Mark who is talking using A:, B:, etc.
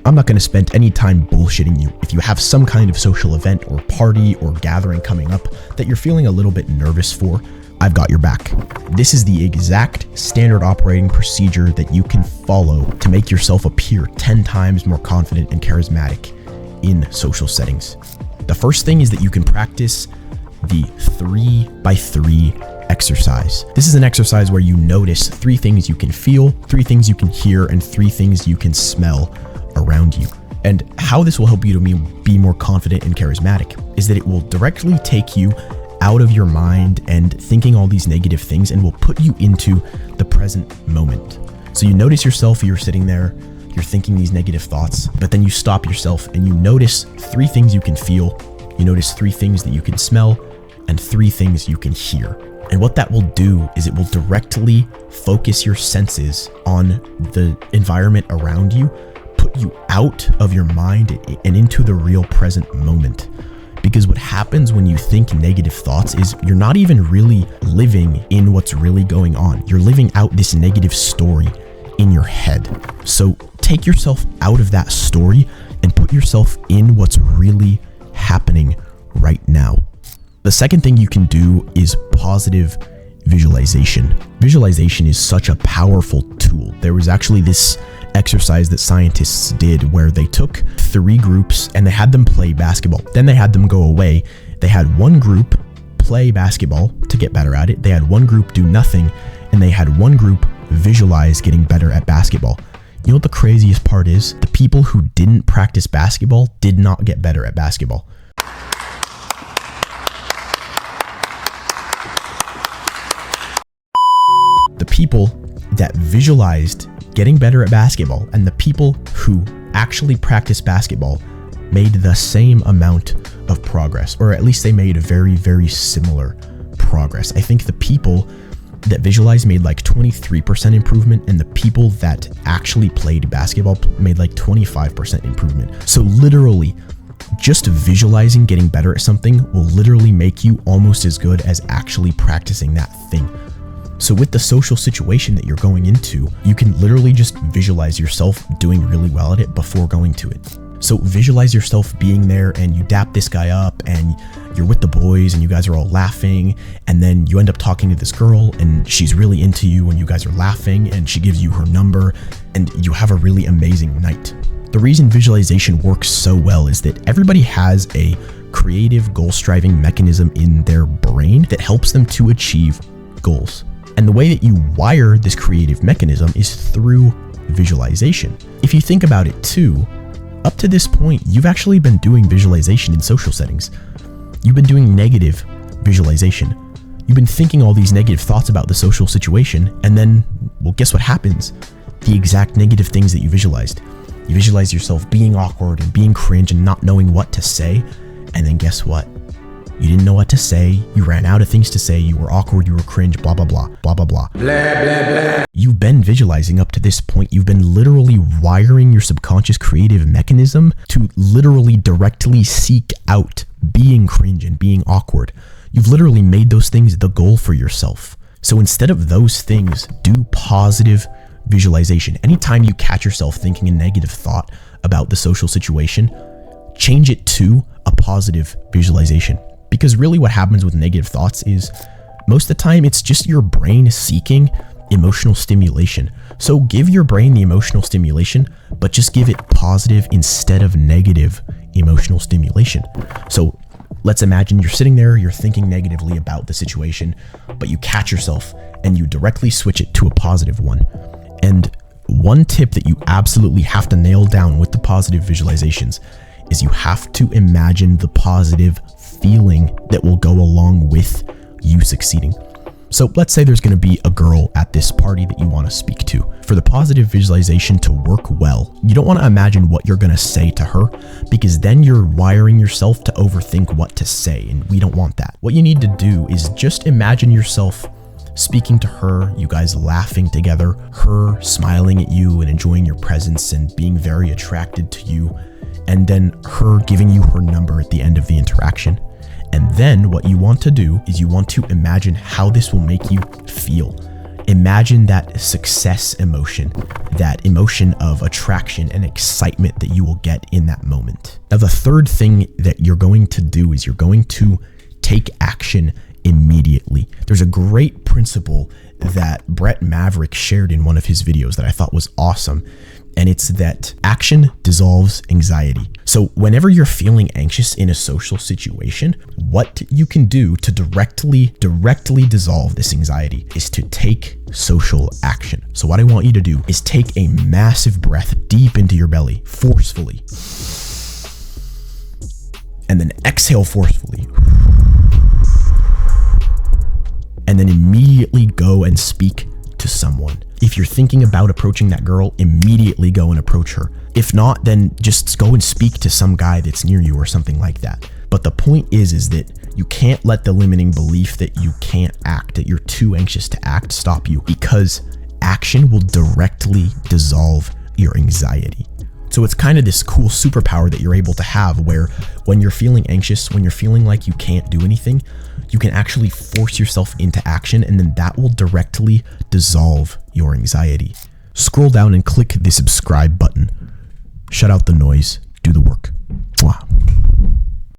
A: I'm not going to spend any time bullshitting you. If you have some kind of social event or party or gathering coming up that you're feeling a little bit nervous for, I've got your back. This is the exact standard operating procedure that you can follow to make yourself appear 10 times more confident and charismatic in social settings. The first thing is that you can practice the 3x3 exercise. This is an exercise where you notice 3 things you can feel, 3 things you can hear, and 3 things you can smell around you. And how this will help you to be more confident and charismatic is that it will directly take you out of your mind and thinking all these negative things and will put you into the present moment. So you notice yourself, you're sitting there, you're thinking these negative thoughts, but then you stop yourself and you notice 3 things you can feel, you notice 3 things that you can smell, and 3 things you can hear. And what that will do is it will directly focus your senses on the environment around you, put you out of your mind and into the real present moment. Because what happens when you think negative thoughts is you're not even really living in what's really going on. You're living out this negative story in your head. So take yourself out of that story and put yourself in what's really happening right now. The second thing you can do is positive visualization. Visualization is such a powerful tool. There was actually this exercise that scientists did where they took 3 groups and they had them play basketball. Then they had them go away. They had one group play basketball to get better at it. They had one group do nothing, and they had one group visualize getting better at basketball. You know what the craziest part is? The people who didn't practice basketball did not get better at basketball. The people that visualized getting better at basketball and the people who actually practice basketball made the same amount of progress, or at least they made very, very similar progress. I think the people that visualized made like 23% improvement, and the people that actually played basketball made like 25% improvement. So literally, just visualizing getting better at something will literally make you almost as good as actually practicing that thing. So with the social situation that you're going into, you can literally just visualize yourself doing really well at it before going to it. So visualize yourself being there and you dap this guy up and you're with the boys and you guys are all laughing, and then you end up talking to this girl and she's really into you and you guys are laughing and she gives you her number and you have a really amazing night. The reason visualization works so well is that everybody has a creative goal-striving mechanism in their brain that helps them to achieve goals. And the way that you wire this creative mechanism is through visualization. If you think about it too, up to this point, you've actually been doing visualization in social settings. You've been doing negative visualization. You've been thinking all these negative thoughts about the social situation, and then, well, guess what happens? The exact negative things that you visualized. You visualize yourself being awkward and being cringe and not knowing what to say, and then guess what? You didn't know what to say, you ran out of things to say, you were awkward, you were cringe, blah, blah, blah, blah, blah, blah. Blah, blah, blah. You've been visualizing up to this point. You've been literally wiring your subconscious creative mechanism to literally directly seek out being cringe and being awkward. You've literally made those things the goal for yourself. So instead of those things, do positive visualization. Anytime you catch yourself thinking a negative thought about the social situation, change it to a positive visualization. Because really what happens with negative thoughts is most of the time it's just your brain seeking emotional stimulation. So give your brain the emotional stimulation, but just give it positive instead of negative emotional stimulation. So let's imagine you're sitting there, you're thinking negatively about the situation, but you catch yourself and you directly switch it to a positive one. And one tip that you absolutely have to nail down with the positive visualizations is you have to imagine the positive feeling that will go along with you succeeding. So let's say there's going to be a girl at this party that you want to speak to. For the positive visualization to work well, you don't want to imagine what you're going to say to her, because then you're wiring yourself to overthink what to say, and we don't want that. What you need to do is just imagine yourself speaking to her, you guys laughing together, her smiling at you and enjoying your presence and being very attracted to you, and then her giving you her number at the end of the interaction. And then what you want to do is you want to imagine how this will make you feel. Imagine that success emotion, that emotion of attraction and excitement that you will get in that moment. Now, the third thing that you're going to do is you're going to take action immediately. There's a great principle that Brett Maverick shared in one of his videos that I thought was awesome. And it's that action dissolves anxiety. So whenever you're feeling anxious in a social situation, what you can do to directly dissolve this anxiety is to take social action. So what I want you to do is take a massive breath deep into your belly, forcefully. And then exhale forcefully. And then immediately go and speak to someone. If you're thinking about approaching that girl, immediately go and approach her. If not, then just go and speak to some guy that's near you or something like that. But the point is that you can't let the limiting belief that you can't act, that you're too anxious to act, stop you, because action will directly dissolve your anxiety. So it's kind of this cool superpower that you're able to have where when you're feeling anxious, when you're feeling like you can't do anything, you can actually force yourself into action, and then that will directly dissolve your anxiety. Scroll down and click the subscribe button. Shut out the noise. Do the work. Mwah.